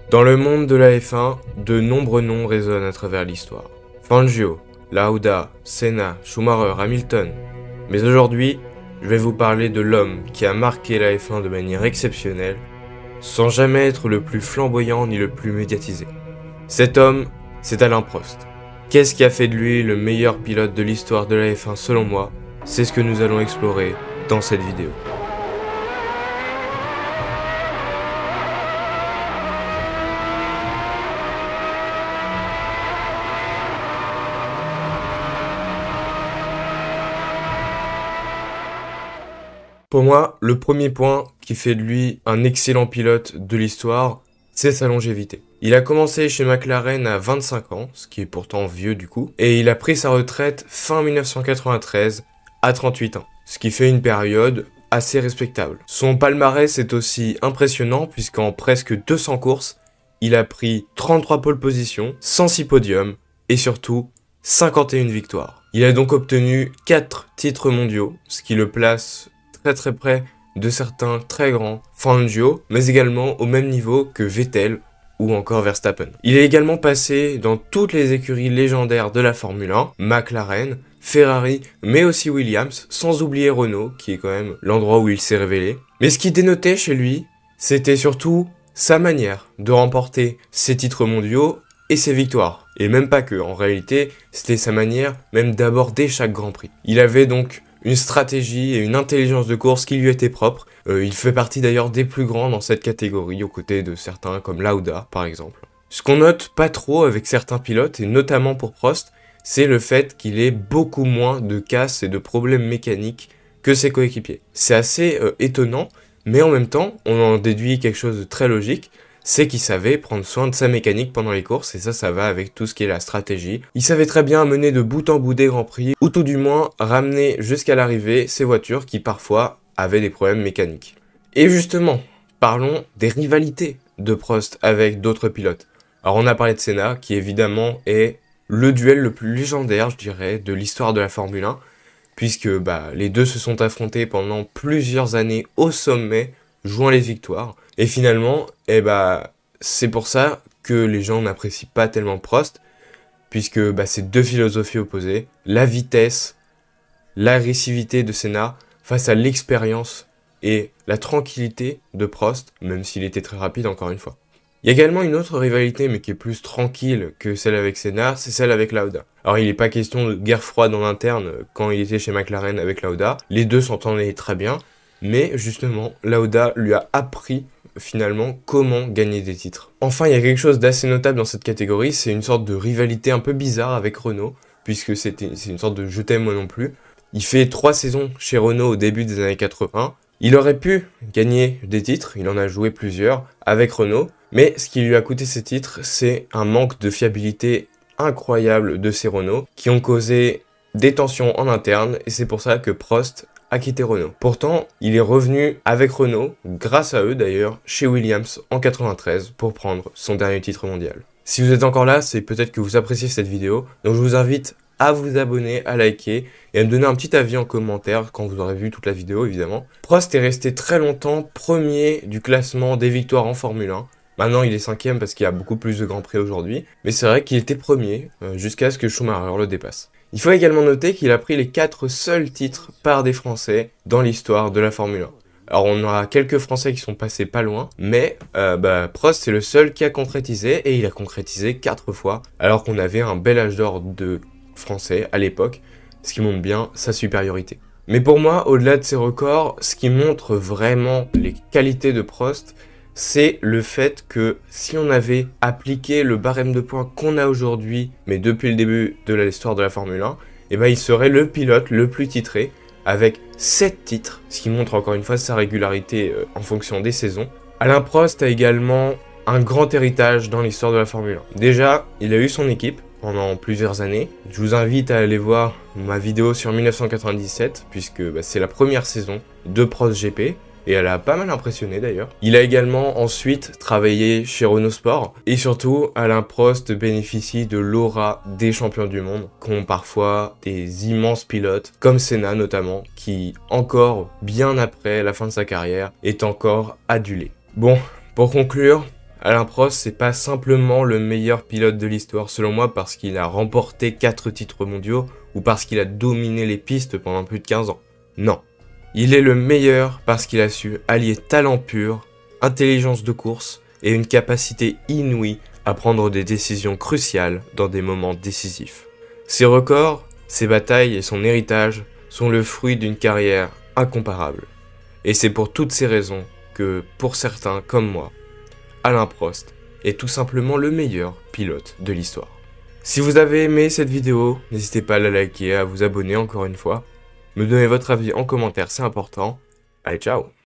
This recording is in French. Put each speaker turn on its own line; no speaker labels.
Dans le monde de la F1, de nombreux noms résonnent à travers l'histoire. Fangio, Lauda, Senna, Schumacher, Hamilton. Mais aujourd'hui, je vais vous parler de l'homme qui a marqué la F1 de manière exceptionnelle, sans jamais être le plus flamboyant ni le plus médiatisé. Cet homme, c'est Alain Prost. Qu'est-ce qui a fait de lui le meilleur pilote de l'histoire de la F1 selon moi? C'est ce que nous allons explorer dans cette vidéo. Pour moi, le premier point qui fait de lui un excellent pilote de l'histoire, c'est sa longévité. Il a commencé chez McLaren à 25 ans, ce qui est pourtant vieux du coup, et il a pris sa retraite fin 1993 à 38 ans, ce qui fait une période assez respectable. Son palmarès est aussi impressionnant puisqu'en presque 200 courses, il a pris 33 pole positions, 106 podiums et surtout 51 victoires. Il a donc obtenu 4 titres mondiaux, ce qui le place très près de certains très grands Fangio, mais également au même niveau que Vettel ou encore Verstappen. Il est également passé dans toutes les écuries légendaires de la Formule 1, McLaren, Ferrari, mais aussi Williams, sans oublier Renault, qui est quand même l'endroit où il s'est révélé. Mais ce qui dénotait chez lui, c'était surtout sa manière de remporter ses titres mondiaux et ses victoires. Et même pas que, en réalité, c'était sa manière même d'aborder chaque Grand Prix. Il avait donc une stratégie et une intelligence de course qui lui étaient propres. Il fait partie d'ailleurs des plus grands dans cette catégorie, aux côtés de certains comme Lauda par exemple. Ce qu'on note pas trop avec certains pilotes, et notamment pour Prost, c'est le fait qu'il ait beaucoup moins de casses et de problèmes mécaniques que ses coéquipiers. C'est assez étonnant, mais en même temps, on en déduit quelque chose de très logique, c'est qu'il savait prendre soin de sa mécanique pendant les courses, et ça va avec tout ce qui est la stratégie. Il savait très bien mener de bout en bout des Grands Prix, ou tout du moins ramener jusqu'à l'arrivée ces voitures qui parfois avaient des problèmes mécaniques. Et justement, parlons des rivalités de Prost avec d'autres pilotes. Alors on a parlé de Senna, qui évidemment est le duel le plus légendaire, je dirais, de l'histoire de la Formule 1, puisque les deux se sont affrontés pendant plusieurs années au sommet, jouant les victoires. Et finalement, c'est pour ça que les gens n'apprécient pas tellement Prost, puisque c'est deux philosophies opposées. La vitesse, l'agressivité de Senna face à l'expérience et la tranquillité de Prost, même s'il était très rapide encore une fois. Il y a également une autre rivalité, mais qui est plus tranquille que celle avec Senna, c'est celle avec Lauda. Alors il n'est pas question de guerre froide en interne quand il était chez McLaren avec Lauda, les deux s'entendaient très bien, mais justement, Lauda lui a appris finalement comment gagner des titres. Enfin, il y a quelque chose d'assez notable dans cette catégorie, c'est une sorte de rivalité un peu bizarre avec Renault, puisque c'est une sorte de je t'aime moi non plus. Il fait 3 saisons chez Renault au début des années 80. Il aurait pu gagner des titres, il en a joué plusieurs avec Renault, mais ce qui lui a coûté ces titres, c'est un manque de fiabilité incroyable de ces Renault, qui ont causé des tensions en interne, et c'est pour ça que Prost a quitté Renault. Pourtant, il est revenu avec Renault, grâce à eux d'ailleurs, chez Williams en 93 pour prendre son dernier titre mondial. Si vous êtes encore là, c'est peut-être que vous appréciez cette vidéo, donc je vous invite à vous abonner, à liker et à me donner un petit avis en commentaire quand vous aurez vu toute la vidéo évidemment. Prost est resté très longtemps premier du classement des victoires en Formule 1. Maintenant il est 5ème parce qu'il y a beaucoup plus de Grands Prix aujourd'hui, mais c'est vrai qu'il était premier jusqu'à ce que Schumacher le dépasse. Il faut également noter qu'il a pris les 4 seuls titres par des Français dans l'histoire de la Formule 1. Alors on a quelques Français qui sont passés pas loin, mais Prost c'est le seul qui a concrétisé, et il a concrétisé 4 fois, alors qu'on avait un bel âge d'or de Français à l'époque, ce qui montre bien sa supériorité. Mais pour moi, au-delà de ces records, ce qui montre vraiment les qualités de Prost, c'est le fait que si on avait appliqué le barème de points qu'on a aujourd'hui, mais depuis le début de l'histoire de la Formule 1, il serait le pilote le plus titré, avec 7 titres, ce qui montre encore une fois sa régularité en fonction des saisons. Alain Prost a également un grand héritage dans l'histoire de la Formule 1. Déjà, il a eu son équipe pendant plusieurs années. Je vous invite à aller voir ma vidéo sur 1997, puisque c'est la première saison de Prost GP. Et elle a pas mal impressionné d'ailleurs. Il a également ensuite travaillé chez Renault Sport. Et surtout, Alain Prost bénéficie de l'aura des champions du monde, qu'ont parfois des immenses pilotes, comme Senna notamment, qui encore, bien après la fin de sa carrière, est encore adulé. Bon, pour conclure, Alain Prost, c'est pas simplement le meilleur pilote de l'histoire selon moi parce qu'il a remporté 4 titres mondiaux ou parce qu'il a dominé les pistes pendant plus de 15 ans. Non. Il est le meilleur parce qu'il a su allier talent pur, intelligence de course et une capacité inouïe à prendre des décisions cruciales dans des moments décisifs. Ses records, ses batailles et son héritage sont le fruit d'une carrière incomparable. Et c'est pour toutes ces raisons que, pour certains comme moi, Alain Prost est tout simplement le meilleur pilote de l'histoire. Si vous avez aimé cette vidéo, n'hésitez pas à la liker, à vous abonner encore une fois. Me donner votre avis en commentaire, c'est important. Allez, ciao!